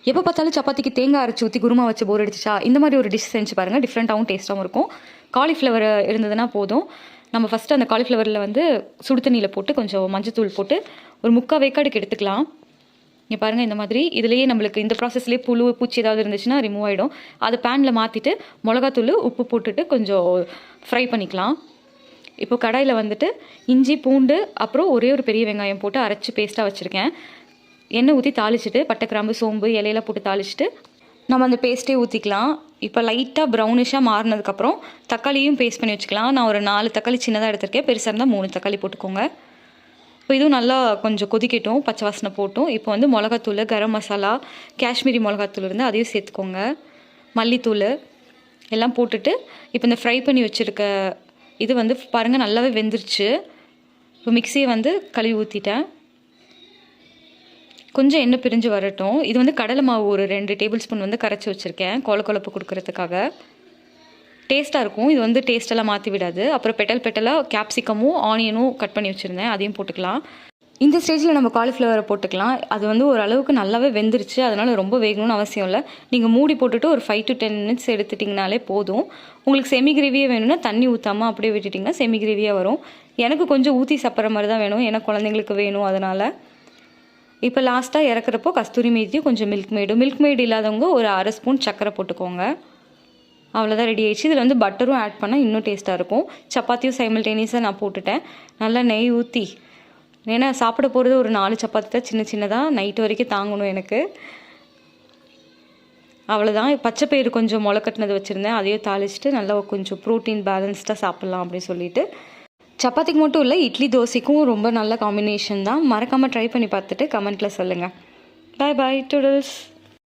எப்போ பார்த்தாலும் சப்பாத்திக்கு தேங்காய் அரைச்சி ஊற்றி குருமா வச்சு போர் அடிச்சிச்சா, இந்த மாதிரி ஒரு டிஷ் செஞ்சு பாருங்கள். டிஃப்ரெண்ட்டாகவும் டேஸ்ட்டாகவும் இருக்கும். காலிஃப்ளவர் இருந்ததுன்னா போதும். நம்ம ஃபஸ்ட்டு அந்த காலிஃப்ளவரில் வந்து சுடு தண்ணியில் போட்டு கொஞ்சம் மஞ்சத்தூள் போட்டு ஒரு 3/4 வேக்காடுக்கு எடுத்துக்கலாம். இங்கே பாருங்கள், இந்த மாதிரி இதுலேயே நம்மளுக்கு இந்த ப்ராசஸ்லேயே புழு பூச்சி ஏதாவது இருந்துச்சுன்னா ரிமூவ் ஆகிடும். அது பேனில் மாற்றிட்டு மிளகாத்தூள் உப்பு போட்டுட்டு கொஞ்சம் ஃப்ரை பண்ணிக்கலாம். இப்போ கடாயில் வந்துட்டு இஞ்சி பூண்டு அப்புறம் ஒரே ஒரு பெரிய வெங்காயம் போட்டு அரைச்சி பேஸ்ட்டாக வச்சுருக்கேன். எண்ணெய் ஊற்றி தாளிச்சிட்டு பட்டை கிராம்பு சோம்பு இலையெல்லாம் போட்டு தாளிச்சிட்டு நம்ம அந்த பேஸ்ட்டே ஊற்றிக்கலாம். இப்போ லைட்டாக ப்ரௌனிஷாக மாறினதுக்கப்புறம் தக்காளியும் பேஸ்ட் பண்ணி வச்சுக்கலாம். நான் ஒரு 4 தக்காளி சின்னதாக எடுத்திருக்கேன். பெருசாக இருந்தால் 3 தக்காளி போட்டுக்கோங்க. இப்போ இதுவும் நல்லா கொஞ்சம் கொதிக்கட்டும், பச்சை வாசனை போட்டும். இப்போ வந்து மிளகாத்தூள், கரம் மசாலா, காஷ்மீரி மிளகாத்தூள் இருந்தால் அதையும் சேர்த்துக்கோங்க. மல்லித்தூள் எல்லாம் போட்டுட்டு இப்போ இந்த ஃப்ரை பண்ணி வச்சுருக்க இது வந்து பாருங்கள் நல்லாவே வெந்துருச்சு. இப்போ மிக்சியை வந்து கழுவி ஊற்றிட்டேன். கொஞ்சம் எண்ணெய் பிரிஞ்சு வரட்டும். இது வந்து கடலை மாவு ஒரு 2 டேபிள் ஸ்பூன் வந்து கரைச்சி வச்சுருக்கேன் கொழப்பு கொடுக்கறதுக்காக. டேஸ்ட்டாக இருக்கும். இது வந்து டேஸ்ட்டெல்லாம் மாற்றி விடாது. அப்புறம் பெட்டலாக கேப்சிகமும் ஆனியனும் கட் பண்ணி வச்சுருந்தேன், அதையும் போட்டுக்கலாம். இந்த ஸ்டேஜில் நம்ம காலிஃப்ளவரை போட்டுக்கலாம். அது வந்து ஓரளவுக்கு நல்லாவே வெந்துருச்சு, அதனால் ரொம்ப வேகணும்னு அவசியம் இல்லை. நீங்கள் மூடி போட்டுட்டு ஒரு 5 to 10 மினிட்ஸ் எடுத்துட்டிங்கனாலே போதும். உங்களுக்கு செமி கிரேவியே வேணும்னா தண்ணி ஊற்றாமல் அப்படியே விட்டுட்டிங்கன்னா செமி கிரேவியாக வரும். எனக்கு கொஞ்சம் ஊற்றி சாப்பிட்ற மாதிரி தான் வேணும், ஏன்னா குழந்தைங்களுக்கு வேணும். அதனால் இப்போ லாஸ்ட்டாக இறக்குறப்போ கஸ்தூரி மேத்தியும் கொஞ்சம் மில்க் மேடு இல்லாதவங்க ஒரு 1/2 ஸ்பூன் சர்க்கரை போட்டுக்கோங்க. அவ்வளோதான், ரெடி ஆயிடுச்சு. இதில் வந்து பட்டரும் ஆட் பண்ணால் இன்னும் டேஸ்ட்டாக இருக்கும். சப்பாத்தியும் சைமல்டேனியஸாக நான் போட்டுட்டேன். நல்லா நெய் ஊற்றி, ஏன்னா சாப்பிட போகிறது ஒரு 4 சப்பாத்தி தான், சின்னதாக நைட்டு வரைக்கும் தாங்கணும் எனக்கு. அவ்வளோதான். பச்சைப்பயிறு கொஞ்சம் முளைக்கட்டினது வச்சுருந்தேன், அதையும் தாளிச்சிட்டு நல்லா கொஞ்சம் ப்ரோட்டீன் பேலன்ஸ்டாக சாப்பிட்லாம் அப்படின்னு சொல்லிட்டு. சப்பாத்திக்கு மட்டும் இல்லை, இட்லி தோசைக்கும் ரொம்ப நல்ல காம்பினேஷன் தான். மறக்காமல் ட்ரை பண்ணி பார்த்துட்டு கமெண்ட்டில் சொல்லுங்கள். பாய் பாய் டூடல்ஸ்.